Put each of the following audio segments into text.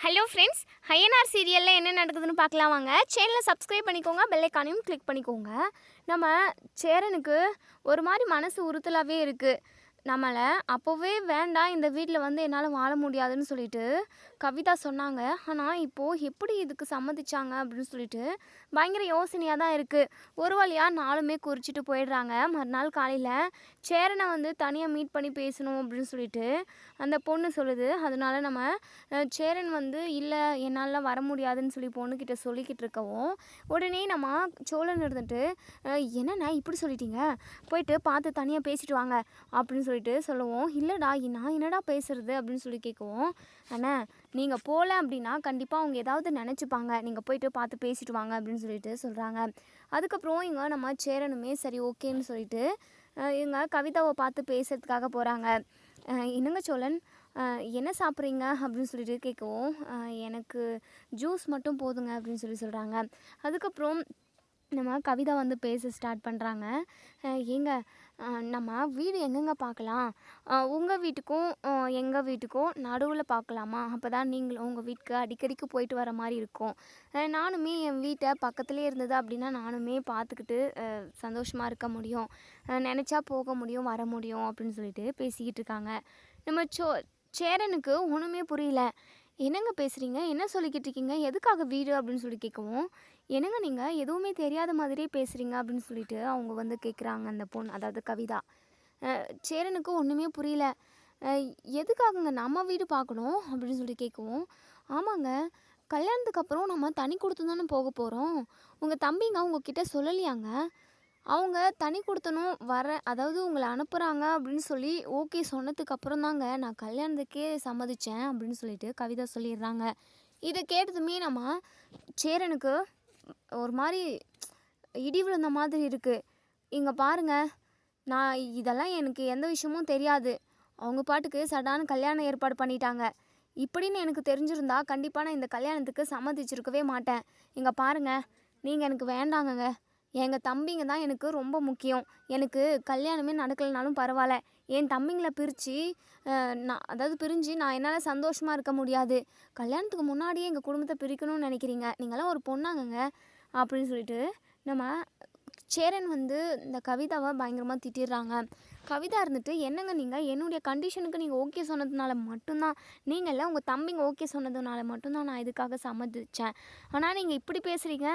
Hello friends, INR சீரியலில் என்ன நடக்குதுன்னு பார்க்கலாம் வாங்க. சேனலை சப்ஸ்கிரைப் பண்ணிக்கோங்க, பெல் ஐக்கானையும் கிளிக் பண்ணிக்கோங்க. நம்ம சேரனுக்கு ஒரு மாதிரி மனசு உறுத்தலாகவே இருக்குது. நம்மளை அப்போவே வேண்டாம், இந்த வீட்டில் என்னால் வாழ முடியாதுன்னு சொல்லிட்டு கவிதா சொன்னாங்க. ஆனால் இப்போது எப்படி இதுக்கு சம்மதிச்சாங்க அப்படின்னு சொல்லிட்டு பயங்கர யோசனையாக தான் இருக்குது. ஒரு வழியாக நாளுமே குறிச்சிட்டு போயிடுறாங்க. மறுநாள் காலையில் சேரனை தனியாக மீட் பண்ணி பேசணும் அப்படின்னு சொல்லிட்டு அந்த பொண்ணு சொல்லுது. அதனால நம்ம சேரன் இல்லை என்னால் வர முடியாதுன்னு சொல்லி பொண்ணுக்கிட்ட சொல்லிக்கிட்டு இருக்கவும், உடனே நம்ம சோழன் இருந்துட்டு என்னண்ணா இப்படி சொல்லிட்டீங்க, போயிட்டு பார்த்து தனியாக பேசிட்டு வாங்க அப்படின்னு சொல்லுவோம். இல்லைடா, நான் என்னடா பேசுறது அப்படின்னு சொல்லி கேட்குவோம். அண்ணா, நீங்கள் போகல அப்படின்னா கண்டிப்பாக அவங்க ஏதாவது நினச்சிப்பாங்க, நீங்கள் போயிட்டு பார்த்து பேசிட்டு வாங்க அப்படின்னு சொல்கிறாங்க. அதுக்கப்புறம் இங்கே நம்ம சேரனுமே சரி ஓகேன்னு சொல்லிட்டு இவங்க கவிதாவை பார்த்து பேசுறதுக்காக போகிறாங்க. என்னங்க சோழன், என்ன சாப்பிட்றீங்க அப்படின்னு சொல்லிட்டு கேட்கவும், எனக்கு ஜூஸ் மட்டும் போதுங்க அப்படின்னு சொல்கிறாங்க. அதுக்கப்புறம் நம்ம கவிதா பேச ஸ்டார்ட் பண்ணுறாங்க. ஏங்க, நம்ம வீடு எங்கெங்க பார்க்கலாம்? உங்கள் வீட்டுக்கும் எங்கள் வீட்டுக்கும் நடுவில் பார்க்கலாமா? அப்போ தான் நீங்களும் உங்கள் வீட்டுக்கு அடிக்கடிக்கு போயிட்டு வர மாதிரி இருக்கும். நானுமே என் வீட்டை பக்கத்துலேயே இருந்தது அப்படின்னா நானுமே பார்த்துக்கிட்டு சந்தோஷமாக இருக்க முடியும், நினச்சா போக முடியும் வர முடியும் அப்படின்னு சொல்லிட்டு பேசிக்கிட்டு இருக்காங்க. நம்ம சேரனுக்கு ஒன்றுமே புரியல. என்னங்க பேசுகிறீங்க, என்ன சொல்லிக்கிட்டு இருக்கீங்க, எதுக்காக வீடு அப்படின்னு சொல்லி கேட்கவும், என்னங்க நீங்கள் எதுவுமே தெரியாத மாதிரியே பேசுகிறீங்க அப்படின்னு சொல்லிட்டு அவங்க கேட்குறாங்க. அந்த பொண்ணு, அதாவது கவிதா. சேரனுக்கு ஒன்றுமே புரியல. எதுக்காகங்க நம்ம வீடு பார்க்கணும் அப்படின்னு சொல்லி கேட்கவும், ஆமாங்க, கல்யாணத்துக்கு அப்புறம் நம்ம தனி கொடுத்து தானே போக போகிறோம். உங்கள் தம்பிங்க உங்ககிட்ட சொல்லலையாங்க? அவங்க தனி கொடுத்தனும் அதாவது உங்களை அனுப்புகிறாங்க அப்படின்னு சொல்லி ஓகே சொன்னதுக்கப்புறம் தாங்க நான் கல்யாணத்துக்கே சம்மதித்தேன் அப்படின்னு சொல்லிட்டு கவிதா சொல்லிடுறாங்க. இதை கேட்டதுமே நம்ம சேரனுக்கு ஒரு மாதிரி இடி விழுந்த மாதிரி இருக்குது. இங்கே பாருங்கள், நான் இதெல்லாம் எனக்கு எந்த விஷயமும் தெரியாது, அவங்க பாட்டுக்கு சடான கல்யாணம் ஏற்பாடு பண்ணிட்டாங்க. இப்படின்னு எனக்கு தெரிஞ்சிருந்தா கண்டிப்பாக நான் இந்த கல்யாணத்துக்கு சம்மதிச்சிருக்கவே மாட்டேன். இங்கே பாருங்கள், நீங்கள் எனக்கு வேண்டாங்கங்க, எங்கள் தம்பிங்க தான் எனக்கு ரொம்ப முக்கியம். எனக்கு கல்யாணமே நடக்கலைனாலும் பரவாயில்ல, என் தம்பிங்களை பிரிஞ்சு நான் என்னால் சந்தோஷமாக இருக்க முடியாது. கல்யாணத்துக்கு முன்னாடியே எங்கள் குடும்பத்தை பிரிக்கணும்னு நினைக்கிறீங்க, நீங்களாம் ஒரு பொண்ணாங்கங்க அப்படின்னு சொல்லிட்டு நம்ம சேரன் இந்த கவிதாவை பயங்கரமாக திட்டிடுறாங்க. கவிதா இருந்துட்டு, என்னங்க நீங்கள் என்னுடைய கண்டிஷனுக்கு நீங்கள் ஓகே சொன்னதுனால மட்டும்தான், நீங்கள உங்கள் தம்பிங்க ஓகே சொன்னதுனால மட்டும்தான் நான் இதுக்காக சம்மதித்தேன். ஆனால் நீங்கள் இப்படி பேசுகிறீங்க,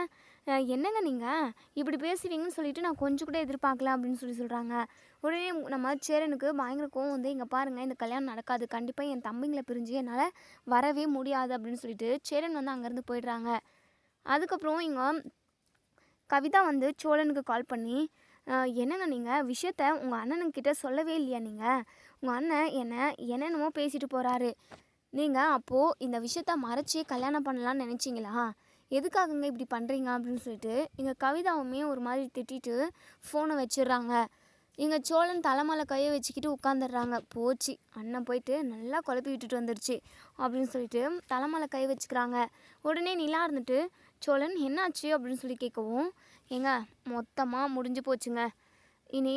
என்னங்க நீங்கள் இப்படி பேசுவீங்கன்னு சொல்லிட்டு நான் கொஞ்சம் கூட எதிர்பார்க்கல அப்படின்னு சொல்கிறாங்க. உடனே நம்ம சேரனுக்கு பயங்கர கோவம் இங்கே பாருங்கள், இந்த கல்யாணம் நடக்காது, கண்டிப்பாக என் தம்பிங்களை பிரிஞ்சு என்னால் வரவே முடியாது அப்படின்னு சொல்லிட்டு சேரன் அங்கேருந்து போயிடுறாங்க. அதுக்கப்புறம் இங்கே கவிதா சோழனுக்கு கால் பண்ணி, என்னங்க நீங்கள் விஷயத்த உங்கள் அண்ணனுக்கிட்ட சொல்லவே இல்லையா? நீங்கள் உங்கள் அண்ணன் என்னென்னமோ பேசிட்டு போகிறாரு, நீங்கள் அப்போது இந்த விஷயத்த மறைச்சி கல்யாணம் பண்ணலான்னு நினச்சிங்களா? எதுக்காகங்க இப்படி பண்ணுறீங்க அப்படின்னு சொல்லிட்டு இங்கே கவிதாவுமே ஒரு மாதிரி திட்டிட்டு ஃபோனை வச்சிடுறாங்க. இங்கே சோழன் தலைமலை கையை வச்சுக்கிட்டு உட்காந்துடுறாங்க. போச்சு, அண்ணன் போயிட்டு நல்லா குழப்பி விட்டுட்டு வந்துடுச்சு அப்படின்னு சொல்லிட்டு தலைமலை கை வச்சுக்கிறாங்க. உடனே நிலா இருந்துட்டு, சோழன் என்னாச்சு அப்படின்னு சொல்லி கேட்கவும், ஏங்க மொத்தமாக முடிஞ்சு போச்சுங்க, இனி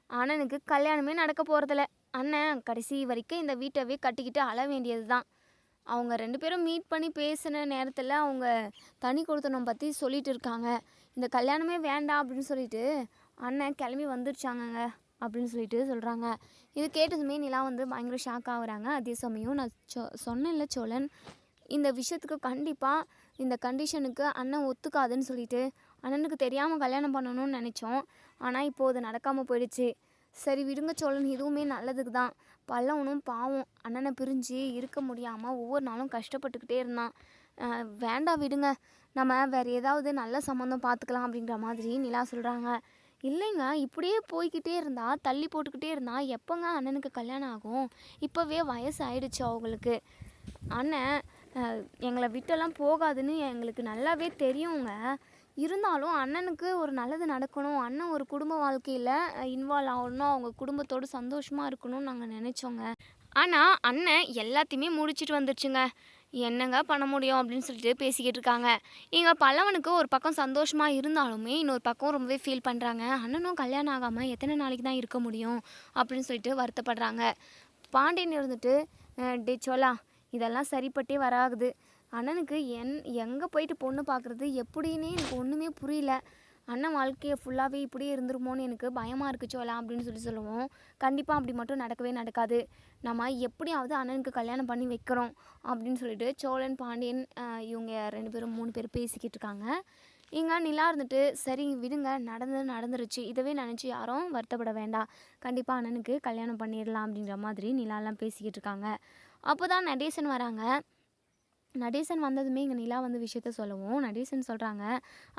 அண்ணனுக்கு கல்யாணமே நடக்க போகிறதில்ல. அண்ணன் கடைசி வரைக்கும் இந்த வீட்டவே கட்டிக்கிட்டு அழ வேண்டியது தான். அவங்க 2 பேரும் மீட் பண்ணி பேசின நேரத்தில் அவங்க தனி கொடுத்தனம் பற்றி சொல்லிட்டு இருக்காங்க. இந்த கல்யாணமே வேண்டாம் அப்படின்னு சொல்லிட்டு அண்ணன் கிளம்பி வந்துருச்சாங்கங்க அப்படின்னு சொல்லிட்டு சொல்கிறாங்க. இது கேட்டதுமே நிலா பயங்கர ஷாக் ஆகுறாங்க. அதே சமயம் நான் சொன்னேன்ல சோழன், இந்த விஷயத்துக்கு கண்டிப்பாக இந்த கண்டிஷனுக்கு அண்ணன் ஒத்துக்காதுன்னு சொல்லிட்டு அண்ணனுக்கு தெரியாமல் கல்யாணம் பண்ணணும்னு நினச்சோம். ஆனால் இப்போது நடக்காமல் போயிடுச்சு. சரி விடுங்க சோழன், இதுவுமே நல்லதுக்கு தான். பல்லவனும் பாவம் அண்ணனை பிரிஞ்சு இருக்க முடியாமல் ஒவ்வொரு நாளும் கஷ்டப்பட்டுக்கிட்டே இருந்தான். வேண்டாம் விடுங்க, நம்ம வேறு ஏதாவது நல்ல சம்மந்தம் பார்த்துக்கலாம் அப்படின்ற மாதிரி நிலா சொல்கிறாங்க. இல்லைங்க, இப்படியே போய்கிட்டே இருந்தால், தள்ளி போட்டுக்கிட்டே இருந்தால் எப்போங்க அண்ணனுக்கு கல்யாணம் ஆகும்? இப்போவே வயசு ஆயிடுச்சு அவங்களுக்கு. அண்ணன் எங்களை விட்டெல்லாம் போகாதுன்னு எங்களுக்கு நல்லாவே தெரியுங்க. இருந்தாலும் அண்ணனுக்கு ஒரு நல்லது நடக்கணும், அண்ணன் ஒரு குடும்ப வாழ்க்கையில் இன்வால்வ் ஆகணும், அவங்க குடும்பத்தோடு சந்தோஷமாக இருக்கணும்னு நாங்கள் நினச்சோங்க. ஆனால் அண்ணன் எல்லாத்தையுமே முடிச்சுட்டு வந்துடுச்சுங்க, என்னங்க பண்ண முடியும் அப்படின்னு சொல்லிட்டு பேசிக்கிட்டு இருக்காங்க. இங்கே பல்லவனுக்கு ஒரு பக்கம் சந்தோஷமாக இருந்தாலுமே இன்னொரு பக்கம் ரொம்பவே ஃபீல் பண்ணுறாங்க. அண்ணனும் கல்யாணம் ஆகாமல் எத்தனை நாளைக்கு தான் இருக்க முடியும் அப்படின்னு சொல்லிட்டு வருத்தப்படுறாங்க. பாண்டியன் இருந்துட்டு, டே சோலா, இதெல்லாம் சரிப்பட்டே வராது. அண்ணனுக்கு எங்கே போயிட்டு பொண்ணு பார்க்குறது எப்படின்னே எனக்கு ஒன்றுமே புரியல. அண்ணன் வாழ்க்கையை ஃபுல்லாகவே இப்படியே இருந்துருமோன்னு எனக்கு பயமாக இருக்குது சோலா அப்படின்னு சொல்லுவோம். கண்டிப்பாக அப்படி மட்டும் நடக்கவே நடக்காது. நம்ம எப்படியாவது அண்ணனுக்கு கல்யாணம் பண்ணி வைக்கிறோம் அப்படின்னு சொல்லிட்டு சோழன், பாண்டியன் இவங்க 2 பேரும் 3 பேர் பேசிக்கிட்டு இருக்காங்க. இங்கே நிலா இருந்துட்டு, சரி விடுங்க, நடந்துருச்சு, இதவே நினச்சி யாரும் வருத்தப்பட வேண்டாம், கண்டிப்பாக அண்ணனுக்கு கல்யாணம் பண்ணிடலாம் அப்படின்ற மாதிரி நிலாலாம் பேசிக்கிட்டு இருக்காங்க. அப்போ தான் நடேசன் வராங்க. நடேசன் வந்ததுமே இங்கே நிலா வந்து விஷயத்த சொல்லவும் நடேசன் சொல்கிறாங்க,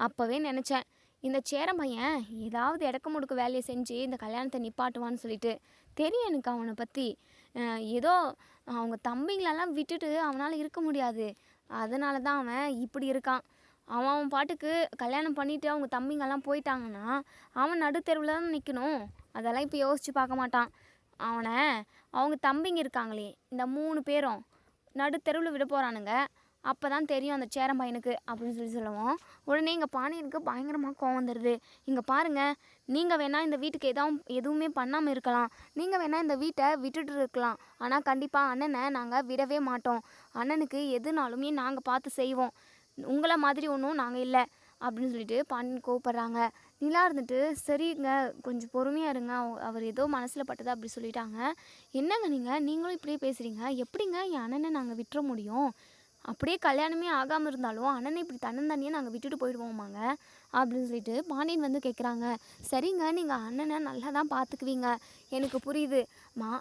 அப்போவே நினச்சேன் இந்த சேரன் பையன் ஏதாவது இடக்க முடுக்க வேலையை செஞ்சு இந்த கல்யாணத்தை நிப்பாட்டுவான்னு சொல்லிட்டு. தெரியும் எனக்கு அவனை பற்றி. ஏதோ அவங்க தம்பிங்களெல்லாம் விட்டுட்டு அவனால் இருக்க முடியாது, அதனால தான் அவன் இப்படி இருக்கான். அவன் பாட்டுக்கு கல்யாணம் பண்ணிவிட்டு அவங்க தம்பிங்கெல்லாம் போயிட்டாங்கன்னா அவன் நடுத்தெருவில் தான் நிற்கணும். அதெல்லாம் இப்போ யோசித்து பார்க்க மாட்டான். அவனை அவங்க தம்பிங்க இருக்காங்களே இந்த 3 பேரும் நடுத்தெருவில் விட போகிறானுங்க. அப்போ தான் தெரியும் அந்த சேரன் பையனுக்கு அப்படின்னு சொல்லுவோம். உடனே எங்கள் பாண்டியனுக்கு பயங்கரமாக கோவம் வந்துடுது. இங்கே பாருங்கள், நீங்கள் வேணால் இந்த வீட்டுக்கு எதுவுமே பண்ணாமல் இருக்கலாம், நீங்கள் வேணால் இந்த வீட்டை விட்டுட்டு இருக்கலாம், ஆனால் கண்டிப்பாக அண்ணனை நாங்கள் விடவே மாட்டோம். அண்ணனுக்கு எதுனாலுமே நாங்கள் பார்த்து செய்வோம், உங்களை மாதிரி ஒன்றும் நாங்கள் இல்லை அப்படின்னு சொல்லிட்டு பாண்டியன் கோவப்படுறாங்க. நிலா இருந்துட்டு, சரிங்க கொஞ்சம் பொறுமையாக இருங்க, அவர் ஏதோ மனசில் பட்டதா அப்படி சொல்லிட்டாங்க. என்னங்க நீங்களும் இப்படியே பேசுகிறீங்க, எப்படிங்க என் அண்ணனை நாங்கள் விட்டுற முடியும்? அப்படியே கல்யாணமே ஆகாமல் இருந்தாலும் அண்ணனை இப்படி தன்னந்தனியாக நாங்கள் விட்டுட்டு போயிடுவோமாங்க அப்படின்னு சொல்லிட்டு பாண்டியன் வந்து கேட்குறாங்க. சரிங்க, நீங்கள் அண்ணனை நல்லா தான் பார்த்துக்குவீங்க, எனக்கு புரியுது,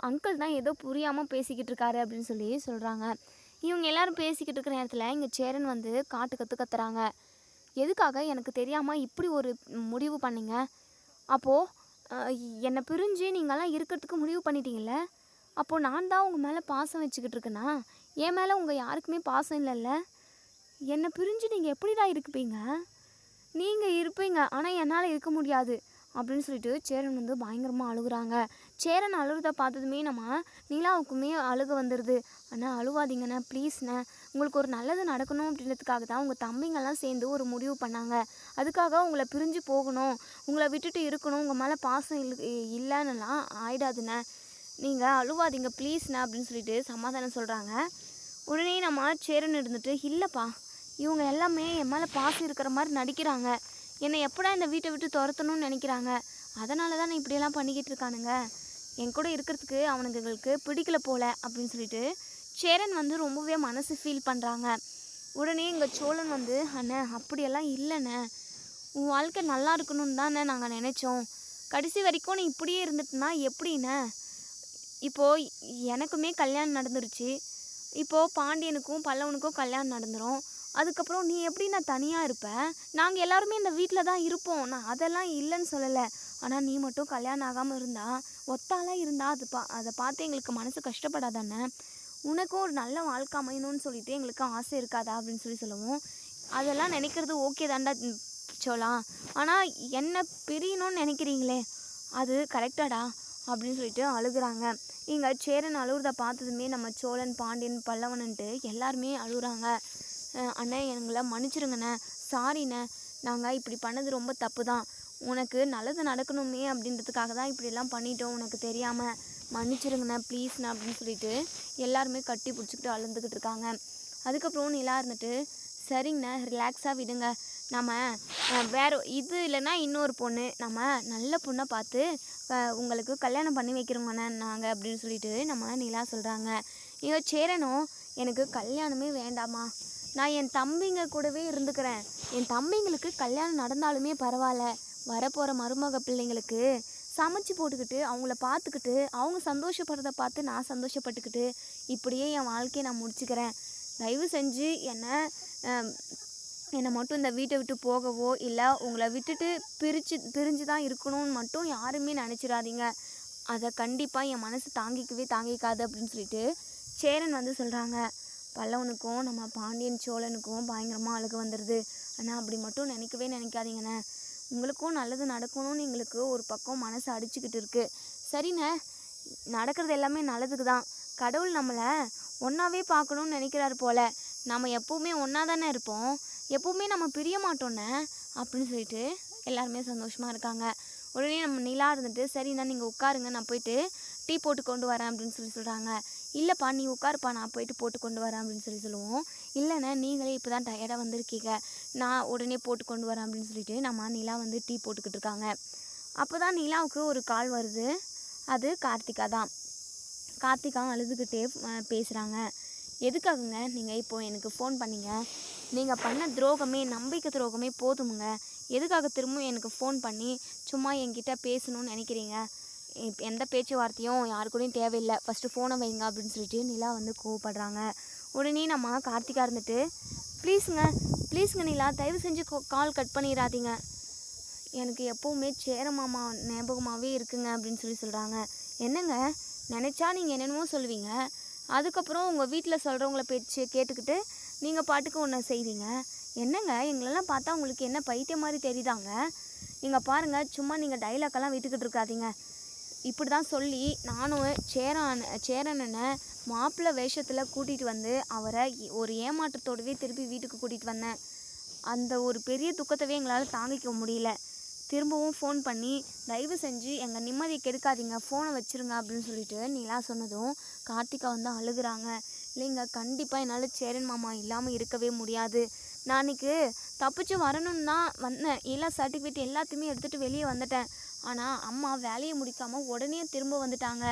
அங்கிள் தான் ஏதோ புரியாமல் பேசிக்கிட்டு இருக்காரு அப்படின்னு சொல்லி சொல்கிறாங்க. இவங்க எல்லாரும் பேசிக்கிட்டு இருக்கிற நேரத்தில் இங்கே சேரன் வந்து கத்துறாங்க. எதுக்காக எனக்கு தெரியாமல் இப்படி ஒரு முடிவு பண்ணிங்க? அப்போது என்னை பிரிஞ்சு நீங்கள்லாம் இருக்கிறதுக்கு முடிவு பண்ணிட்டீங்கல்ல, அப்போது நான் தான் உங்கள் மேலே பாசம் வச்சுக்கிட்டு இருக்கேனா? என் மேலே உங்கள் யாருக்குமே பாசம் இல்லைல்ல? என்னை பிரிஞ்சு நீங்கள் எப்படிடா இருப்பீங்க? நீங்கள் இருப்பீங்க, ஆனால் என்னால் இருக்க முடியாது அப்படின்னு சொல்லிட்டு சேரன் வந்து பயங்கரமாக அழுகுறாங்க. சேரன் அழுகிறத பார்த்ததுமே நம்ம நிலாவுக்குமே அழுக வந்துடுது. ஆனால் அழுவாதீங்கண்ணே, ப்ளீஸ்ண்ணே, உங்களுக்கு ஒரு நல்லது நடக்கணும் அப்படின்றதுக்காக தான் உங்கள் தம்பிங்கெல்லாம் சேர்ந்து ஒரு முடிவு பண்ணாங்க. அதுக்காக உங்களை பிரிஞ்சு போகணும், உங்களை விட்டுட்டு இருக்கணும், உங்கள் மேலே பாசம் இல்லைன்னுலாம் ஆயிடாதுண்ணே, நீங்கள் அழுவாதீங்க ப்ளீஸ்ண்ணே அப்படின்னு சொல்லிட்டு சமாதானம் சொல்கிறாங்க. உடனே நம்ம சேரன் இருந்துட்டு, இல்லைப்பா, இவங்க எல்லாமே என் மேலே பாசம் இருக்கிற மாதிரி நடிக்கிறாங்க, என்னை எப்படா இந்த வீட்டை விட்டு துரத்தணும்னு நினைக்கிறாங்க, அதனால தான் நான் இப்படியெல்லாம் பண்ணிக்கிட்டு இருக்கானுங்க, என் கூட இருக்கிறதுக்கு அவனுங்களுக்கு பிடிக்கல போல அப்படின்னு சொல்லிட்டு சேரன் வந்து ரொம்பவே மனசு ஃபீல் பண்ணுறாங்க. உடனே எங்கள் சோழன் வந்து, அண்ணே அப்படியெல்லாம் இல்லைண்ணே, உன் வாழ்க்கை நல்லா இருக்கணும்னு தானே நாங்கள் நினச்சோம், கடைசி வரைக்கும் நீ இப்படியே இருந்துட்டுனா எப்படிண்ணே? இப்போது எனக்குமே கல்யாணம் நடந்துருச்சு, இப்போது பாண்டியனுக்கும் பல்லவனுக்கும் கல்யாணம் நடந்துடும், அதுக்கப்புறம் நீ எப்படி நான் தனியாக இருப்பேன்? நாங்கள் எல்லாருமே இந்த வீட்டில் தான் இருப்போம், நான் அதெல்லாம் இல்லைன்னு சொல்லலை, ஆனால் நீ மட்டும் கல்யாணம் ஆகாமல் இருந்தா, ஒத்தாலாம் இருந்தா அதை பார்த்து எங்களுக்கு மனசு கஷ்டப்படாதானே? உனக்கும் ஒரு நல்ல வாழ்க்கை அமையணும்னு சொல்லிட்டு எங்களுக்கு ஆசை இருக்காதா அப்படின்னு சொல்லுவோம். அதெல்லாம் நினைக்கிறது ஓகே தாண்டா சோலா, ஆனால் என்ன பிரியணும்னு நினைக்கிறீங்களே அது கரெக்டாடா அப்படின்னு சொல்லிட்டு அழுகுறாங்க. இங்கே சேரன் அழுகுறத பார்த்ததுமே நம்ம சோழன், பாண்டியன், பல்லவன்ட்டு எல்லாருமே அழுகுறாங்க. அண்ணே எங்களை மன்னிச்சிருங்கண்ணே, சாரிண்ணே, நாங்கள் இப்படி பண்ணது ரொம்ப தப்பு தான், உனக்கு நல்லது நடக்கணுமே அப்படின்றதுக்காக தான் இப்படியெல்லாம் பண்ணிட்டோம், உனக்கு தெரியாமல் மன்னிச்சிருங்கண்ணே ப்ளீஸ்ண்ணே அப்படின்னு சொல்லிட்டு எல்லாருமே கட்டி பிடிச்சிக்கிட்டு அழுந்துக்கிட்டு இருக்காங்க. அதுக்கப்புறம் நிலா இருந்துட்டு, சரிங்கண்ணே ரிலாக்ஸாக விடுங்க, நம்ம வேறு இது இல்லைன்னா இன்னொரு பொண்ணு, நம்ம நல்ல பொண்ணை பார்த்து உங்களுக்கு கல்யாணம் பண்ணி வைக்கிறோங்கண்ணே நாங்கள் அப்படின்னு சொல்லிட்டு நம்ம நிலா சொல்கிறாங்க. ஐயோ சேரனும், எனக்கு கல்யாணமே வேண்டாமா, நான் என் தம்பிங்க கூடவே இருந்துக்கிறேன், என் தம்பிங்களுக்கு கல்யாணம் நடந்தாலுமே பரவாயில்ல, வரப்போகிற மருமக பிள்ளைங்களுக்கு சமைச்சு போட்டுக்கிட்டு அவங்கள பார்த்துக்கிட்டு அவங்க சந்தோஷப்படுறத பார்த்து நான் சந்தோஷப்பட்டுக்கிட்டு இப்படியே என் வாழ்க்கையை நான் முடிச்சுக்கிறேன், தயவு செஞ்சு என்னை மட்டும் இந்த வீட்டை விட்டு போகவோ இல்லை உங்களை விட்டுட்டு பிரிஞ்சு தான் இருக்கணும்னு மட்டும் யாருமே நினச்சிடாதீங்க, அதை கண்டிப்பாக என் மனசு தாங்கிக்காது அப்படின்னு சொல்லிட்டு சேரன் வந்து சொல்கிறாங்க. பல்லவனுக்கும் நம்ம பாண்டியன் சோழனுக்கும் பயங்கரமாக அழுக வந்துடுது. ஆனால் அப்படி மட்டும் நினைக்காதீங்கண்ணே, உங்களுக்கும் நல்லது நடக்கணும்னு எங்களுக்கு ஒரு பக்கம் மனசு அடிச்சுக்கிட்டு இருக்குது, சரிண்ணே, நடக்கிறது எல்லாமே நல்லதுக்கு தான், கடவுள் நம்மளை ஒன்றாவே பார்க்கணுன்னு நினைக்கிறாரு போல், நம்ம எப்போவுமே ஒன்றா தானே இருப்போம், எப்போவுமே நம்ம பிரிய மாட்டோன்னே அப்படின்னு சொல்லிட்டு எல்லாருமே சந்தோஷமாக இருக்காங்க. உடனே நம்ம நிலா இருந்துட்டு, சரிண்ணா நீங்கள் உட்காருங்க, நான் போயிட்டு டீ போட்டு கொண்டு வரேன் அப்படின்னு சொல்கிறாங்க. இல்லைப்பா நீ உட்காருப்பா நான் போயிட்டு போட்டு கொண்டு வரேன் அப்படின்னு சொல்லுவோம். இல்லைண்ணே நீங்களே இப்போ தான் டயர்டாக வந்திருக்கீங்க, நான் உடனே போட்டு கொண்டு வரேன் அப்படின்னு சொல்லிட்டு நம்ம நிலா வந்து டீ போட்டுக்கிட்டு இருக்காங்க. அப்போ தான் நிலாவுக்கு ஒரு கால் வருது. அது கார்த்திகா தான். கார்த்திகா அழுதுகிட்டே பேசுகிறாங்க. எதுக்காகங்க நீங்கள் இப்போது எனக்கு ஃபோன் பண்ணீங்க? நீங்கள் பண்ண துரோகமே, நம்பிக்கை துரோகமே போதுமுங்க. எதுக்காக திரும்பவும் எனக்கு ஃபோன் பண்ணி சும்மா என்கிட்ட பேசணும்னு நினைக்கிறீங்க? எந்த பேச்சுவார்த்தையும் யாரு கூடயும் தேவையில்லை, ஃபஸ்ட்டு ஃபோனை வைங்க அப்படின்னு சொல்லிட்டு நிலா வந்து கோவப்படுறாங்க. உடனே நம்ம கார்த்திகா இருந்துட்டு, ப்ளீஸுங்க நிலா, தயவு செஞ்சு கால் கட் பண்ணிடாதீங்க, எனக்கு எப்போவுமே சேர மாமா ஞாபகமாகவே இருக்குங்க அப்படின்னு சொல்கிறாங்க. என்னங்க நினச்சா நீங்கள் என்னென்னமோ சொல்லுவீங்க, அதுக்கப்புறம் உங்கள் வீட்டில் சொல்கிறவங்கள பேச்சு கேட்டுக்கிட்டு நீங்கள் பாட்டுக்கு ஒன்று செய்வீங்க. என்னங்க எங்களெல்லாம் பார்த்தா உங்களுக்கு என்ன பைத்தியம் மாதிரி தெரியுதாங்க? நீங்கள் பாருங்கள், சும்மா நீங்கள் டைலாக்கெல்லாம் விட்டுக்கிட்டு இருக்காதீங்க. இப்படி தான் சொல்லி நானும் சேரனனை மாப்பிள்ளை வேஷத்தில் கூட்டிகிட்டு வந்து அவரை ஒரு ஏமாற்றத்தோடவே திருப்பி வீட்டுக்கு கூட்டிகிட்டு வந்தேன். அந்த ஒரு பெரிய துக்கத்தவே எங்களால் தாங்கிக்க முடியல. திரும்பவும் ஃபோன் பண்ணி தயவு செஞ்சு எங்கள் நிம்மதியை கெடுக்காதீங்க, ஃபோனை வச்சுருங்க அப்படின்னு சொல்லிட்டு நிலா சொன்னதும் கார்த்திகா வந்து அழுகுறாங்க. இல்லைங்க, கண்டிப்பாக என்னால் சேரன் மாமா இல்லாமல் இருக்கவே முடியாது. நான் அன்றைக்கி தப்பிச்சு வரணும்னு தான் வந்தேன், எல்லா சர்டிஃபிகேட் எல்லாத்தையுமே எடுத்துகிட்டு வெளியே வந்துட்டேன். ஆனால் அம்மா வேலையை முடிக்காமல் உடனே திரும்ப வந்துட்டாங்க.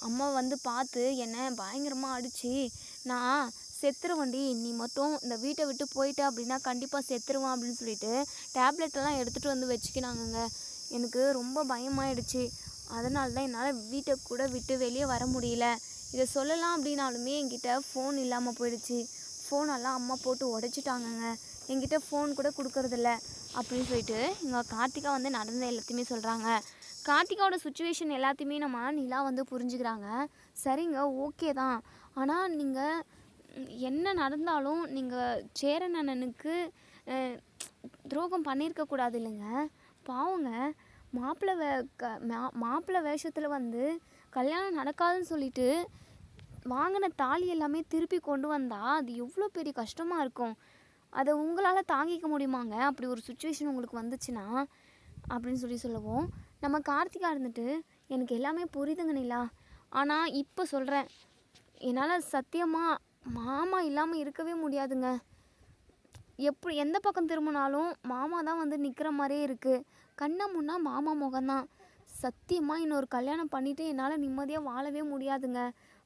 அம்மா வந்து பார்த்து என்னை பயங்கரமாக அடித்து, நான் செத்துருவண்டி, நீ மட்டும் இந்த வீட்டை விட்டு போயிட்ட அப்படின்னா கண்டிப்பாக செத்துருவான் அப்படின்னு சொல்லிட்டு டேப்லெட்டெல்லாம் எடுத்துகிட்டு வந்து வச்சுக்கினாங்கங்க. எனக்கு ரொம்ப பயமாயிடுச்சு. அதனால தான் என்னால் வீட்டை கூட விட்டு வெளியே வர முடியல. இதை சொல்லலாம் அப்படின்னாலுமே என்கிட்ட ஃபோன் இல்லாமல் போயிடுச்சு. ஃபோனெல்லாம் அம்மா போட்டு உடைச்சிட்டாங்கங்க. என்கிட்ட ஃபோன் கூட கொடுக்கறதில்ல அப்படின்னு சொல்லிட்டு எங்கள் கார்த்திகா வந்து நடந்த எல்லாத்தையுமே சொல்கிறாங்க. கார்த்திகாவோட சுச்சுவேஷன் எல்லாத்தையுமே நம்ம நிலா வந்து புரிஞ்சுக்கிறாங்க. சரிங்க, ஓகே தான். ஆனால் நீங்கள் என்ன நடந்தாலும் நீங்கள் சேரன் அண்ணனுக்கு துரோகம் பண்ணியிருக்கக்கூடாது இல்லைங்க. பாவங்க, மாப்பிள்ளை வேஷத்தில் வந்து கல்யாணம் நடக்காதுன்னு சொல்லிட்டு வாங்கின தாலி எல்லாமே திருப்பி கொண்டு வந்தால் அது எவ்வளோ பெரிய கஷ்டமாக இருக்கும். அதை உங்களால் தாங்கிக்க முடியுமாங்க அப்படி ஒரு சுச்சுவேஷன் உங்களுக்கு வந்துச்சுன்னா அப்படின்னு சொல்லவும் நம்ம கார்த்திகா இருந்துட்டு, எனக்கு எல்லாமே புரியுதுங்க நிலா, ஆனால் இப்போ சொல்கிறேன், என்னால் சத்தியமாக மாமா இல்லாமல் இருக்கவே முடியாதுங்க. எப்படி எந்த பக்கம் திரும்பினாலும் மாமா தான் வந்து நிற்கிற மாதிரியே இருக்குது. கண்ணை முன்னா மாமா முகம்தான். சத்தியமாக இன்னொரு கல்யாணம் பண்ணிவிட்டு என்னால் நிம்மதியாக வாழவே முடியாதுங்க.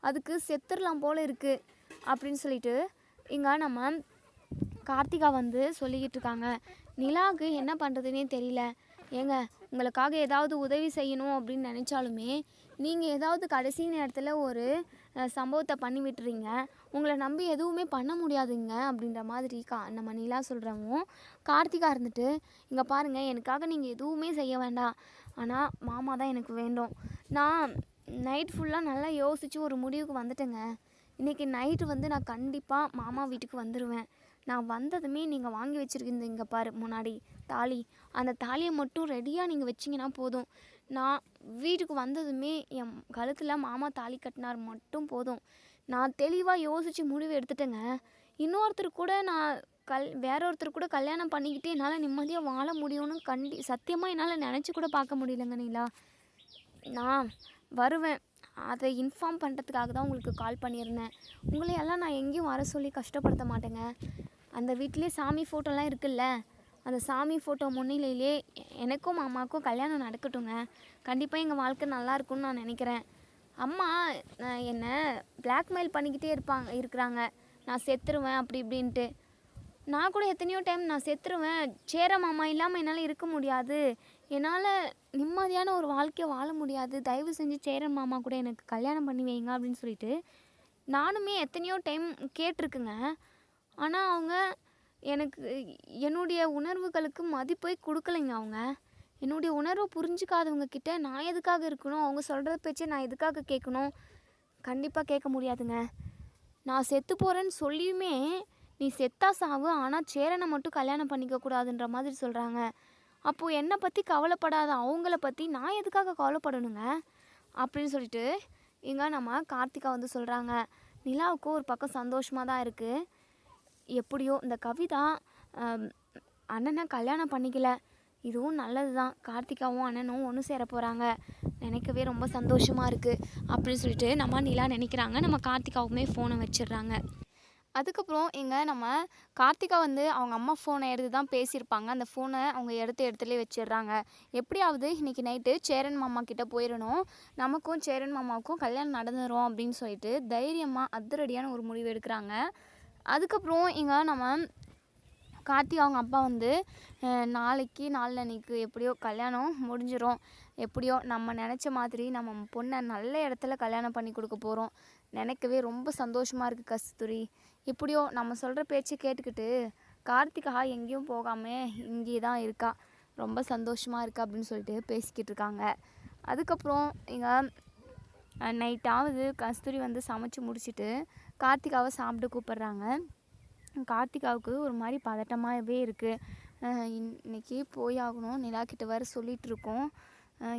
அதுக்கு செத்துடலாம் போல் இருக்குது அப்படின்னு சொல்லிட்டு இங்கே நம்ம கார்த்திகா வந்து சொல்லிக்கிட்டு இருக்காங்க. நிலாவுக்கு என்ன பண்ணுறதுனே தெரியல. ஏங்க, உங்களுக்காக ஏதாவது உதவி செய்யணும் அப்படின்னு நினச்சாலுமே நீங்கள் ஏதாவது கடைசி நேரத்தில் ஒரு சம்பவத்தை பண்ணி விட்டுறீங்க. உங்களை நம்பி எதுவுமே பண்ண முடியாதுங்க அப்படின்ற மாதிரி நம்ம நிலா சொல்கிறவும் கார்த்திகா இருந்துட்டு, இங்கே பாருங்கள், எனக்காக நீங்கள் எதுவுமே செய்ய வேண்டாம், ஆனால் மாமா தான் எனக்கு வேண்டும். நான் நைட் ஃபுல்லாக நல்லா யோசித்து ஒரு முடிவுக்கு வந்துட்டேங்க. இன்றைக்கி நைட்டு வந்து நான் கண்டிப்பாக மாமா வீட்டுக்கு வந்துடுவேன். நான் வந்ததுமே நீங்கள் வாங்கி வச்சுருக்கீங்க இங்கே பாரு முன்னாடி தாலி, அந்த தாலியை மட்டும் ரெடியாக நீங்கள் வச்சிங்கன்னா போதும். நான் வீட்டுக்கு வந்ததுமே என் கழுத்தில் மாமா தாலி கட்டினார் மட்டும் போதும். நான் தெளிவாக யோசித்து முடிவு எடுத்துட்டேங்க. இன்னொருத்தர் கூட நான் வேற ஒருத்தர் கூட கல்யாணம் பண்ணிக்கிட்டு என்னால் நிம்மதியாக வாழ முடியும்னு சத்தியமாக என்னால் நினச்சி கூட பார்க்க முடியலங்க நிலா. நான் வருவேன், அதை இன்ஃபார்ம் பண்ணுறதுக்காக தான் உங்களுக்கு கால் பண்ணியிருந்தேன். உங்களையெல்லாம் நான் எங்கேயும் வர சொல்லி கஷ்டப்படுத்த மாட்டேங்க. அந்த வீட்டிலே சாமி ஃபோட்டோலாம் இருக்குல்ல, அந்த சாமி ஃபோட்டோ முன்னிலையிலே எனக்கும் மாமாவுக்கும் கல்யாணம் நடக்கட்டுங்க. கண்டிப்பாக எங்கள் வாழ்க்கை நல்லாயிருக்கும்னு நான் நினைக்கிறேன். அம்மா என்னை பிளாக்மெயில் பண்ணிக்கிட்டே இருக்கிறாங்க, நான் செத்துருவேன் அப்படி இப்படின்ட்டு. நான் கூட எத்தனையோ டைம் நான் செத்துருவேன், சேர மாமா இல்லாமல் என்னால் இருக்க முடியாது, என்னால் நிம்மதியான ஒரு வாழ்க்கையை வாழ முடியாது, தயவு செஞ்சு சேரன் மாமா கூட எனக்கு கல்யாணம் பண்ணி வைங்க அப்படின்னு சொல்லிட்டு நானுமே எத்தனையோ டைம் கேட்டிருக்குங்க. ஆனால் அவங்க எனக்கு என்னுடைய உணர்வுகளுக்கு மதிப்பை கொடுக்கலைங்க. அவங்க என்னுடைய உணர்வை புரிஞ்சுக்காதவங்க கிட்ட நான் எதுக்காக இருக்கணும், அவங்க சொல்கிற பேச்சை நான் எதுக்காக கேட்கணும்? கண்டிப்பாக கேட்க முடியாதுங்க. நான் செத்து போகிறேன்னு சொல்லியுமே நீ செத்தா சாவு, ஆனால் சேரனை மட்டும் கல்யாணம் பண்ணிக்கக்கூடாதுன்ற மாதிரி சொல்கிறாங்க. அப்போது என்னை பற்றி கவலைப்படாத அவங்கள பற்றி நான் எதுக்காக கவலைப்படணுங்க அப்படின்னு சொல்லிட்டு இங்கே நம்ம கார்த்திகா வந்து சொல்கிறாங்க. நிலாவுக்கு ஒரு பக்கம் சந்தோஷமாக தான் இருக்குது. எப்படியோ இந்த கவிதா அண்ணனை கல்யாணம் பண்ணிக்கல, இதுவும் நல்லது தான். கார்த்திகாவும் அண்ணனும் ஒன்று சேர போகிறாங்க. நினைக்கவே ரொம்ப சந்தோஷமாக இருக்குது அப்படின்னு சொல்லிட்டு நம்ம நிலா நினைக்கிறாங்க. நம்ம கார்த்திகாவுக்குமே ஃபோனை வச்சிடுறாங்க. அதுக்கப்புறம் நம்ம கார்த்திகா வந்து அவங்க அம்மா ஃபோனை எடுத்து தான் பேசியிருப்பாங்க. அந்த ஃபோனை அவங்க எடுத்த இடத்துலயே வச்சிடுறாங்க. எப்படியாவது இன்றைக்கி நைட்டு சேரன் மாமா கிட்டே போயிடணும், நமக்கும் சேரன் மாமாவுக்கும் கல்யாணம் நடந்துடும் அப்படின்னு சொல்லிட்டு தைரியமாக அதிரடியான ஒரு முடிவு எடுக்கிறாங்க. அதுக்கப்புறம் நம்ம கார்த்திகா அவங்க அப்பா வந்து நாளைக்கு நாளன்னைக்கு எப்படியோ கல்யாணம் முடிஞ்சிடும், எப்படியோ நம்ம நினச்ச மாதிரி நம்ம பொண்ணை நல்ல இடத்துல கல்யாணம் பண்ணி கொடுக்க போகிறோம், நினைக்கவே ரொம்ப சந்தோஷமாக இருக்குது கஸ்தூரி. எப்படியோ நம்ம சொல்கிற பேச்சு கேட்டுக்கிட்டு கார்த்திகா எங்கேயும் போகாமல் இங்கே தான் இருக்கா, ரொம்ப சந்தோஷமாக இருக்கா அப்படின்னு சொல்லிட்டு பேசிக்கிட்டு இருக்காங்க. அதுக்கப்புறம் நைட்டாவது கஸ்தூரி வந்து சமைச்சு முடிச்சுட்டு கார்த்திகாவை சாப்பிட்டு கூப்பிட்றாங்க. கார்த்திகாவுக்கு ஒரு மாதிரி பதட்டமாகவே இருக்குது. இன்றைக்கி போய் ஆகணும், நிலாக்கிட்ட வர சொல்லிகிட்ருக்கோம்,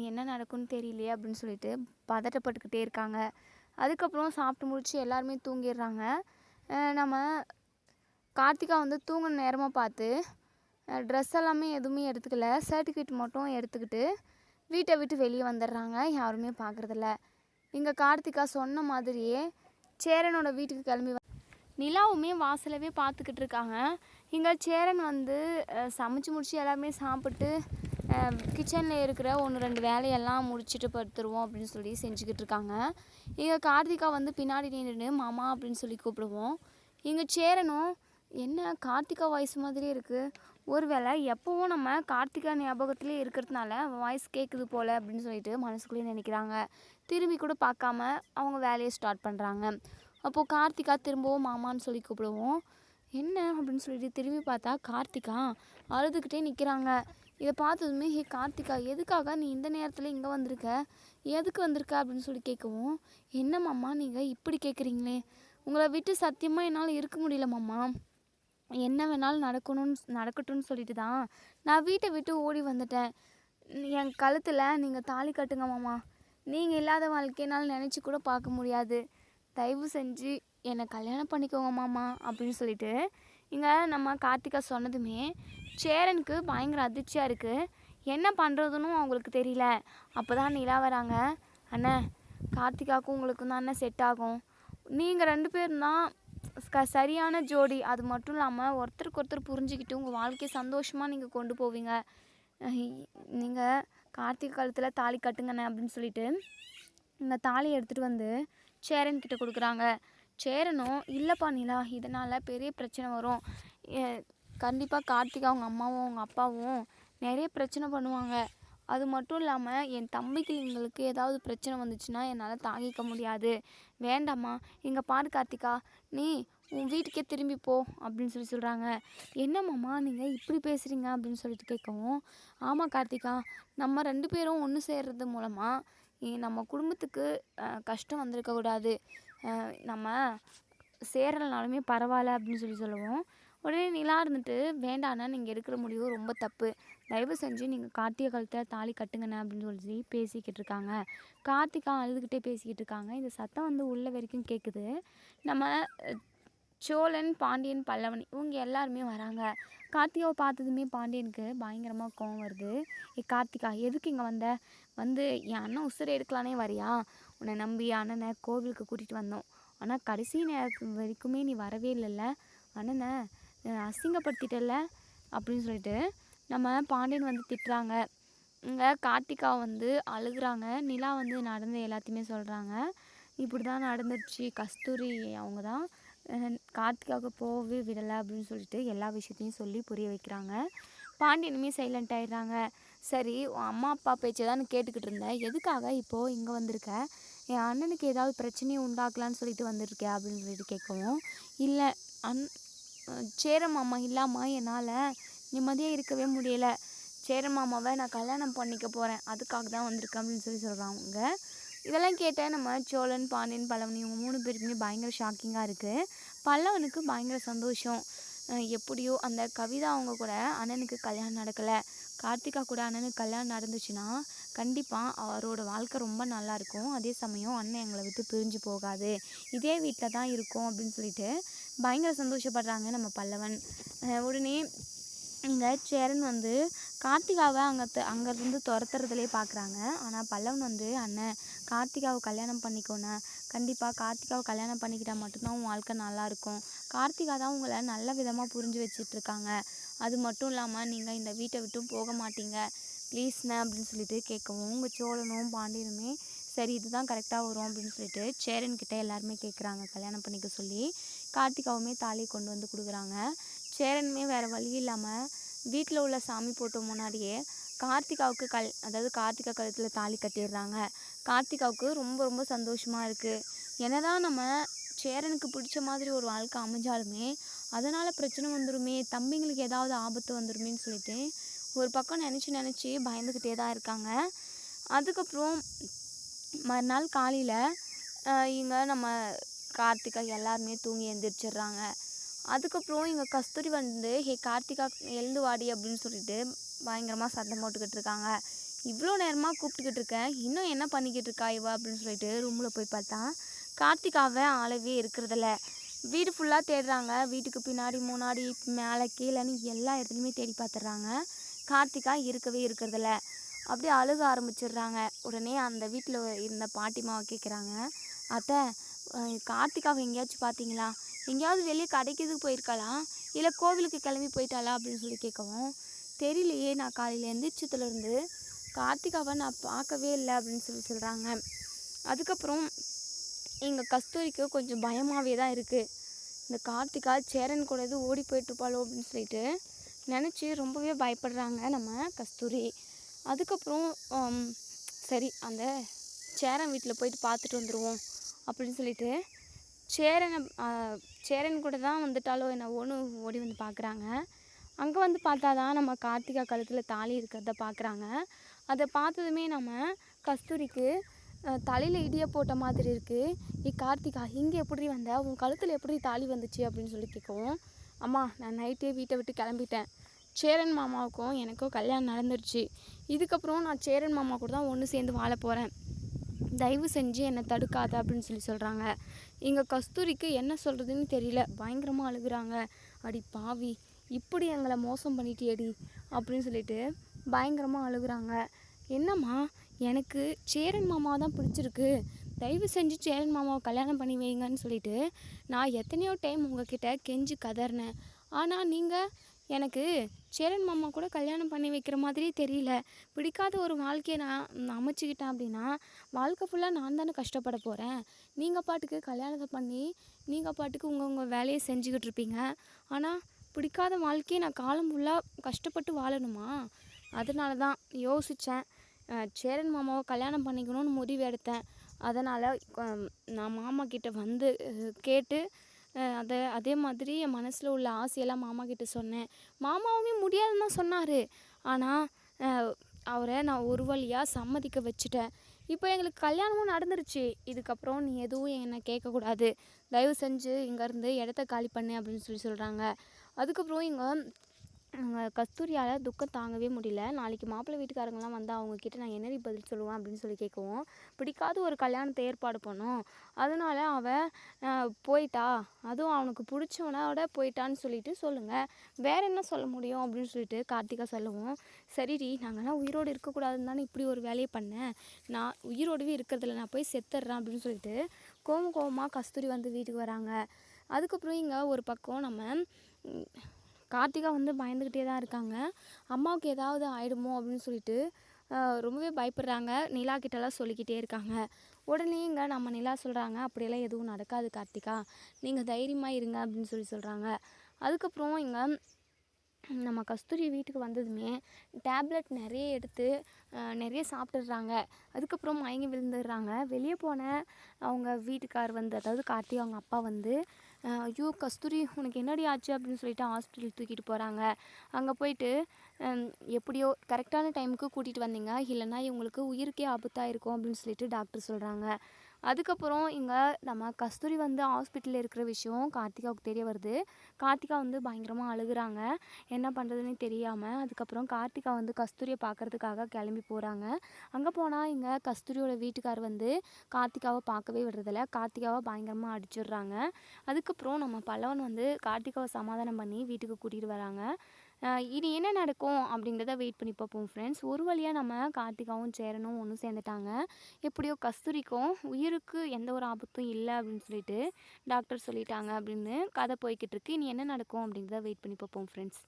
என்ன நடக்கும்னு தெரியலையே அப்படின்னு சொல்லிட்டு பதட்டப்பட்டுக்கிட்டே இருக்காங்க. அதுக்கப்புறம் சாப்பிட்டு முடிச்சு எல்லாருமே தூங்கிடுறாங்க. நம்ம கார்த்திகா வந்து தூங்கின நேரமாக பார்த்து ட்ரெஸ் எல்லாமே எதுவுமே எடுத்துக்கல, சர்டிஃபிகேட் மட்டும் எடுத்துக்கிட்டு வீட்டை விட்டு வெளியே வந்துடுறாங்க. யாருமே பார்க்குறதில்ல. இங்கே கார்த்திகா சொன்ன மாதிரியே சேரனோட வீட்டுக்கு கிளம்பி நிலாவுமே வாசலவே பார்த்துக்கிட்டு இருக்காங்க. இங்கே சேரன் வந்து சமைச்சு முடிச்சு எல்லாமே சாப்பிட்டு கிச்சனில் இருக்கிற 1-2 வேலையெல்லாம் முடிச்சுட்டு படுத்துருவோம் அப்படின்னு சொல்லி செஞ்சுக்கிட்டு இருக்காங்க. இங்கே கார்த்திகா வந்து பின்னாடி நின்று மாமா அப்படின்னு சொல்லி கூப்பிடுவோம். இங்கே சேரனும் என்ன கார்த்திகா வாய்ஸ் மாதிரியே இருக்குது, ஒருவேளை எப்போவும் நம்ம கார்த்திகா ஞாபகத்திலே இருக்கிறதுனால வாய்ஸ் கேட்குது போல் அப்படின்னு சொல்லிட்டு மனசுக்குள்ளேயே நினைக்கிறாங்க. திரும்பி கூட பார்க்காம அவங்க வேலையை ஸ்டார்ட் பண்ணுறாங்க. அப்போது கார்த்திகா திரும்பவும் மாமான்னு சொல்லி கூப்பிடுவோம். என்ன அப்படின்னு சொல்லிட்டு திரும்பி பார்த்தா கார்த்திகா அழுதுகிட்டே நிற்கிறாங்க. இதை பார்த்ததுமே ஹே கார்த்திகா, எதுக்காக நீ இந்த நேரத்தில் இங்கே வந்திருக்க, எதுக்கு வந்திருக்க அப்படின்னு சொல்லி கேட்கவும், என்ன மாமா நீங்கள் இப்படி கேட்குறீங்களே, உங்களை விட்டு சத்தியமாக என்னால் இருக்க முடியல மாமா, என்ன வேணாலும் நடக்கட்டும்னு சொல்லிட்டு தான் நான் வீட்டை விட்டு ஓடி வந்துட்டேன். என் கழுத்தில் நீங்கள் தாலி கட்டுங்க மாமா, நீங்கள் இல்லாத வாழ்க்கையினால் நினச்சி கூட பார்க்க முடியாது, தயவு செஞ்சு என்னை கல்யாணம் பண்ணிக்கோங்க மாமா அப்படின்னு சொல்லிட்டு நம்ம கார்த்திகா சொன்னதுமே சேரனுக்கு பயங்கர அதிர்ச்சியாக இருக்குது. என்ன பண்ணுறதுன்னு அவங்களுக்கு தெரியல. அப்போ தான் நிலா வராங்க. அண்ணே, கார்த்திகாவுக்கும் உங்களுக்கும் தான் அண்ணன் செட் ஆகும், நீங்கள் 2 பேரும் தான் சரியான ஜோடி, அது மட்டும் இல்லாமல் ஒருத்தருக்கு ஒருத்தர் புரிஞ்சுக்கிட்டு உங்கள் வாழ்க்கையை சந்தோஷமாக நீங்கள் கொண்டு போவீங்க, நீங்கள் கார்த்திகை காலத்தில் தாலி கட்டுங்கண்ணே அப்படின்னு சொல்லிட்டு இந்த தாலியை எடுத்துகிட்டு வந்து சேரன் கிட்ட கொடுக்குறாங்க. சேரனும் இல்லைப்பா நிலா, இதனால் பெரிய பிரச்சனை வரும், கண்டிப்பாக கார்த்திகா அவங்க அம்மாவும் அவங்க அப்பாவும் நிறைய பிரச்சனை பண்ணுவாங்க, அது மட்டும் இல்லாமல் என் தம்பிக்கு ஏதாவது பிரச்சனை வந்துச்சுன்னா என்னால் தாங்கிக்க முடியாது, வேண்டாம்மா, இங்கே பாரு கார்த்திகா, நீ உன் வீட்டுக்கே திரும்பி போ அப்படின்னு சொல்கிறாங்க. என்னம்மாம்மா நீங்கள் இப்படி பேசுகிறீங்க அப்படின்னு சொல்லிட்டு கேட்கவும், ஆமாம் கார்த்திகா, நம்ம 2 பேரும் ஒன்று சேர்றது மூலமாக நம்ம குடும்பத்துக்கு கஷ்டம் வந்திருக்கக்கூடாது, நம்ம சேரலைனாலுமே பரவாயில்ல அப்படின்னு சொல்லுவோம். உடனே நிலா இருந்துட்டு, வேண்டாண்ணா, நீங்கள் எடுக்கிற முடிவு ரொம்ப தப்பு, தயவு செஞ்சு நீங்கள் கார்த்திகை கழுத்தில் தாலி கட்டுங்கண்ணே அப்படின்னு சொல்லி பேசிக்கிட்டு இருக்காங்க. கார்த்திகா அழுதுகிட்டே பேசிக்கிட்டு இருக்காங்க. இந்த சத்தம் வந்து உள்ள வரைக்கும் கேட்குது. நம்ம சோழன், பாண்டியன், பல்லவன் இவங்க எல்லாருமே வராங்க. கார்த்திகாவை பார்த்ததுமே பாண்டியனுக்கு பயங்கரமாக கோவம் வருது. கார்த்திகா, எதுக்கு இங்கே வந்து என் அண்ணன் உசுரை எடுக்கலானே வரியா, உன்னை நம்பி அண்ணனை கோவிலுக்கு கூட்டிகிட்டு வந்தோம், ஆனால் கடைசி நேரத்து வரைக்குமே நீ வரவே இல்லைல்ல, அண்ணனை அசிங்கப்படுத்திட்டல அப்படின்னு சொல்லிட்டு நம்ம பாண்டியன் வந்து திட்டுறாங்க. இங்கே கார்த்திகா வந்து அழுகுறாங்க. நிலா வந்து நடந்த எல்லாத்தையுமே சொல்கிறாங்க. இப்படி தான் நடந்துடுச்சு, கஸ்தூரி அவங்க தான் கார்த்திகாவுக்கு போகவே விடலை அப்படின்னு சொல்லிட்டு எல்லா விஷயத்தையும் சொல்லி புரிய வைக்கிறாங்க. பாண்டியனுமே சைலண்ட் ஆகிடுறாங்க. சரி, உன் அம்மா அப்பா பேச்சை தான் கேட்டுக்கிட்டு இருந்தேன், எதுக்காக இப்போது இங்கே வந்திருக்க, என் அண்ணனுக்கு ஏதாவது பிரச்சனையை உண்டாக்கலான்னு சொல்லிட்டு வந்திருக்கேன் அப்படின்னு சொல்லிட்டு கேட்கவும், இல்லை சேரன் மாமா இல்லாமல் என்னால் நிம்மதியாக இருக்கவே முடியலை, சேரன் மாமாவை நான் கல்யாணம் பண்ணிக்க போகிறேன், அதுக்காக தான் வந்திருக்கேன் அப்படின்னு சொல்கிறாங்க. இதெல்லாம் கேட்ட நம்ம சோழன், பாண்டியன், பல்லவன் இவங்க 3 பேருக்குமே பயங்கர ஷாக்கிங்காக இருக்குது. பல்லவனுக்கு பயங்கர சந்தோஷம். எப்படியோ அந்த கவிதா அவங்க கூட அண்ணனுக்கு கல்யாணம் நடக்கலை, கார்த்திகா கூட அண்ணனுக்கு கல்யாணம் நடந்துச்சுன்னா கண்டிப்பாக அவரோட வாழ்க்கை ரொம்ப நல்லாயிருக்கும், அதே சமயம் அண்ணன் எங்களை விட்டு பிரிஞ்சு போகாது, இதே வீட்டில் தான் இருக்கும் அப்படின்னு சொல்லிட்டு பயங்கர சந்தோஷப்படுறாங்க நம்ம பல்லவன். உடனே இங்கே சேரன் வந்து கார்த்திகாவை அங்கேருந்து துரத்துறதுலே பார்க்குறாங்க. ஆனால் பல்லவன் வந்து, அண்ணன் கார்த்திகாவை கல்யாணம் பண்ணிக்கோண்ணே, கண்டிப்பாக கார்த்திகாவை கல்யாணம் பண்ணிக்கிட்டால் மட்டும்தான் உன் வாழ்க்கை நல்லாயிருக்கும். கார்த்திகா தான் உங்களை நல்ல விதமாக புரிஞ்சு வச்சிட்ருக்காங்க. அது மட்டும் இல்லாமல் நீங்கள் இந்த வீட்டை விட்டும் போக மாட்டீங்க, ப்ளீஸ்ண்ணே அப்படின்னு சொல்லிட்டு கேட்கவும், உங்கள் சோழனும் பாண்டியனுமே சரி இதுதான் கரெக்டாக வரும் அப்படின்னு சொல்லிட்டு சேரன்கிட்ட எல்லாருமே கேட்குறாங்க கல்யாணம் பண்ணிக்க சொல்லி. கார்த்திகாவுமே தாலியை கொண்டு வந்து கொடுக்குறாங்க. சேரனுமே வேறு வழி இல்லாமல் வீட்டில் உள்ள சாமி போட்ட முன்னாடியே கார்த்திகாவுக்கு அதாவது கார்த்திகா கழுத்தில் தாலி கட்டிடுறாங்க. கார்த்திகாவுக்கு ரொம்ப ரொம்ப சந்தோஷமாக இருக்குது. என்னதான் நம்ம சேரனுக்கு பிடிச்ச மாதிரி ஒரு வாழ்க்கை அமைஞ்சாலுமே அதனால் பிரச்சனை வந்துடுமே, தம்பிங்களுக்கு ஏதாவது ஆபத்து வந்துடுமேன்னு சொல்லிட்டு ஒரு பக்கம் நினச்சி பயந்துக்கிட்டே தான் இருக்காங்க. அதுக்கப்புறம் மறுநாள் காலையில் இங்கே நம்ம கார்த்திகா எல்லாருமே தூங்கி எழுந்திரிச்சிடுறாங்க. அதுக்கப்புறம் இங்கே கஸ்தூரி வந்து, ஹே கார்த்திகா எழுந்து வாடி அப்படின்னு சொல்லிட்டு பயங்கரமாக சத்தம் போட்டுக்கிட்டு இருக்காங்க. இவ்வளோ நேரமாக கூப்பிட்டுக்கிட்டு இருக்கேன், இன்னும் என்ன பண்ணிக்கிட்டு இருக்கா இவ அப்படின்னு சொல்லிட்டு ரூமில் போய் பார்த்தா கார்த்திகாவை ஆளவே இருக்கிறதில்ல. வீடு ஃபுல்லாக தேடுறாங்க. வீட்டுக்கு பின்னாடி முன்னாடி மேலே கீழேன்னு எல்லா இடத்துலையுமே தேடி பார்த்துட்றாங்க. கார்த்திகா இருக்கவே இருக்கிறதில்ல. அப்படியே அழுக ஆரம்பிச்சிடுறாங்க. உடனே அந்த வீட்டில் இருந்த பாட்டிமாவை கேட்குறாங்க, அத்தை கார்த்திகாவை எங்கேயாச்சும் பார்த்தீங்களா, எங்கேயாவது வெளியே கடைக்கு போயிருக்காளா, இல்லை கோவிலுக்கு கிளம்பி போயிட்டாளா அப்படின்னு சொல்லி கேட்கவும், தெரியலையே, நான் காலையில் எந்திரிச்சதுலேருந்து கார்த்திகாவை நான் பார்க்கவே இல்லை அப்படின்னு சொல்கிறாங்க. அதுக்கப்புறம் எங்கள் கஸ்தூரிக்கு கொஞ்சம் பயமாகவே தான் இருக்குது. இந்த கார்த்திகா சேரன் கூட எது ஓடி போயிட்டுருப்பாளோ அப்படின்னு சொல்லிட்டு நினச்சி ரொம்பவே பயப்படுறாங்க நம்ம கஸ்தூரி. அதுக்கப்புறம் சரி அந்த சேரன் வீட்டில் போயிட்டு பார்த்துட்டு வந்துடுவோம் அப்படின்னு சொல்லிட்டு சேரன் கூட தான் வந்துட்டாலோ என்னவோன்னு ஓடி வந்து பார்க்குறாங்க. அங்கே வந்து பார்த்தா தான் நம்ம கார்த்திகா கழுத்தில் தாலி இருக்கிறத பார்க்குறாங்க. அதை பார்த்ததுமே நம்ம கஸ்தூரிக்கு தலையில் இடியை போட்ட மாதிரி இருக்குது. கார்த்திகா இங்கே எப்படி வந்த, உன் கழுத்தில் எப்படி தாலி வந்துச்சு அப்படின்னு சொல்லி கேட்கவும், அம்மா நான் நைட்டே வீட்டை விட்டு கிளம்பிட்டேன், சேரன் மாமாவுக்கும் எனக்கும் கல்யாணம் நடந்துருச்சு, இதுக்கப்புறம் நான் சேரன் மாமா கூட தான் ஒன்று சேர்ந்து வாழ போகிறேன், தயவு செஞ்சு என்னை தடுக்காத அப்படின்னு சொல்கிறாங்க. இங்கே கஸ்தூரிக்கு என்ன சொல்கிறதுன்னு தெரியல, பயங்கரமாக அழுகுறாங்க. அடி பாவி, இப்படி எங்களை மோசம் பண்ணிட்டியடி அப்படின்னு சொல்லிட்டு பயங்கரமாக அழுகுறாங்க. என்னம்மா, எனக்கு சேரன் மாமாவை தான் பிடிச்சிருக்கு, தயவு செஞ்சு சேரன் மாமாவை கல்யாணம் பண்ணி வைங்கன்னு சொல்லிட்டு நான் எத்தனையோ டைம் உங்ககிட்ட கெஞ்சி கதறினேன். ஆனால் நீங்கள் எனக்கு சேரன் மாமா கூட கல்யாணம் பண்ணி வைக்கிற மாதிரியே தெரியல. பிடிக்காத ஒரு வாழ்க்கையை நான் அமைச்சிக்கிட்டேன் அப்படின்னா வாழ்க்கை ஃபுல்லாக நான் தானே கஷ்டப்பட போகிறேன். நீங்கள் பாட்டுக்கு கல்யாணத்தை பண்ணி நீங்கள் பாட்டுக்கு உங்கள் வேலையை செஞ்சுக்கிட்டு இருப்பீங்க. ஆனால் பிடிக்காத வாழ்க்கையை நான் காலம் ஃபுல்லாக கஷ்டப்பட்டு வாழணுமா? அதனால தான் யோசித்தேன், சேரன் மாமாவை கல்யாணம் பண்ணிக்கணும்னு முடிவு எடுத்தேன். அதனால் நான் மாமா கிட்ட வந்து கேட்டு அதே மாதிரி என் மனசில் உள்ள ஆசையெல்லாம் மாமா கிட்ட சொன்னேன். மாமாவுமே முடியாதுன்னு தான் சொன்னார். ஆனால் அவரை நான் ஒரு வழியாக சம்மதிக்க வச்சுட்டேன். இப்போ எங்களுக்கு கல்யாணமும் நடந்துருச்சு. இதுக்கப்புறம் நீ எதுவும் என்னை கேட்கக்கூடாது, தயவு செஞ்சு இங்கேருந்து இடத்த காலி பண்ணு அப்படின்னு சொல்கிறாங்க. அதுக்கப்புறம் இங்கே கஸ்தூரியால் துக்கம் தாங்கவே முடியல. நாளைக்கு மாப்பிள்ளை வீட்டுக்காரங்களாம் வந்து அவங்கக்கிட்ட நான் என்னடி பதில் சொல்லுவேன் அப்படின்னு சொல்லி கேட்கவும், பிடிக்காத ஒரு கல்யாணத்தை ஏற்பாடு பண்ணோம், அதனால அவன் போயிட்டா, அதுவும் அவனுக்கு பிடிச்சவனோட போயிட்டான்னு சொல்லிட்டு சொல்லுங்கள், வேறு என்ன சொல்ல முடியும் அப்படின்னு சொல்லிட்டு கார்த்திகா சொல்லவும், சரிடி நாங்கள்லாம் உயிரோடு இருக்கக்கூடாதுன்னு தானே இப்படி ஒரு வேலையை பண்ணேன், நான் உயிரோடவே இருக்கிறதில்ல, நான் போய் செத்துடுறேன் அப்படின்னு சொல்லிட்டு கோவமாக கஸ்தூரி வந்து வீட்டுக்கு வராங்க. அதுக்கப்புறம் இங்கே ஒரு பக்கம் நம்ம கார்த்திகா வந்து பயந்துக்கிட்டே தான் இருக்காங்க. அம்மாவுக்கு ஏதாவது ஆகிடுமோ அப்படின்னு சொல்லிட்டு ரொம்பவே பயப்படுறாங்க. நிலா கிட்டலாம் சொல்லிக்கிட்டே இருக்காங்க. உடனே இங்கே நம்ம நிலா சொல்கிறாங்க, அப்படியெல்லாம் எதுவும் நடக்காது கார்த்திகா, நீங்கள் தைரியமாக இருங்க அப்படின்னு சொல்கிறாங்க. அதுக்கப்புறம் இங்கே நம்ம கஸ்தூரி வீட்டுக்கு வந்ததுமே டேப்லெட் நிறைய எடுத்து நிறைய சாப்பிட்டுடுறாங்க. அதுக்கப்புறம் மயங்கி விழுந்துடுறாங்க. வெளியே போன அவங்க வீட்டுக்கார் வந்து, அதாவது கார்த்திகா அவங்க அப்பா வந்து, ஐயோ கஸ்தூரி உனக்கு என்னடி ஆச்சு அப்படின்னு சொல்லிட்டு ஹாஸ்பிட்டல் தூக்கிட்டு போகிறாங்க. அங்கே போயிட்டு எப்படியோ கரெக்டான டைமுக்கு கூட்டிகிட்டு வந்தீங்க, இல்லைன்னா இவங்களுக்கு உயிருக்கே ஆபத்தாக இருக்கும் அப்படின்னு சொல்லிட்டு டாக்டர் சொல்கிறாங்க. அதுக்கப்புறம் இங்கே நம்ம கஸ்தூரி வந்து ஹாஸ்பிட்டலில் இருக்கிற விஷயம் கார்த்திகாவுக்கு தெரிய வருது. கார்த்திகா வந்து பயங்கரமாக அழுகுறாங்க. என்ன பண்ணுறதுன்னு தெரியாமல். அதுக்கப்புறம் கார்த்திகா வந்து கஸ்தூரியை பார்க்குறதுக்காக கிளம்பி போகிறாங்க. அங்கே போனால் இங்கே கஸ்தூரியோட வீட்டுக்கார் வந்து கார்த்திகாவை பார்க்கவே விடுறதில்ல. கார்த்திகாவை பயங்கரமாக அடிச்சிடுறாங்க. அதுக்கப்புறம் நம்ம பல்லவன் வந்து கார்த்திகாவை சமாதானம் பண்ணி வீட்டுக்கு கூட்டிகிட்டு வராங்க. இனி என்ன நடக்கும் அப்படின்றத வெயிட் பண்ணி பார்ப்போம் ஃப்ரெண்ட்ஸ். ஒரு வழியாக நம்ம கார்த்திகாவும் சேரனும் ஒன்று சேர்ந்துட்டாங்க. எப்படியோ கஸ்தூரிக்கும் உயிருக்கு எந்த ஒரு ஆபத்தும் இல்லை அப்படின்னு சொல்லிட்டு டாக்டர் சொல்லிட்டாங்க அப்படின்னு கதை போய்கிட்டு இருக்கு. இனி என்ன நடக்கும் அப்படின்றத வெயிட் பண்ணி பார்ப்போம் ஃப்ரெண்ட்ஸ்.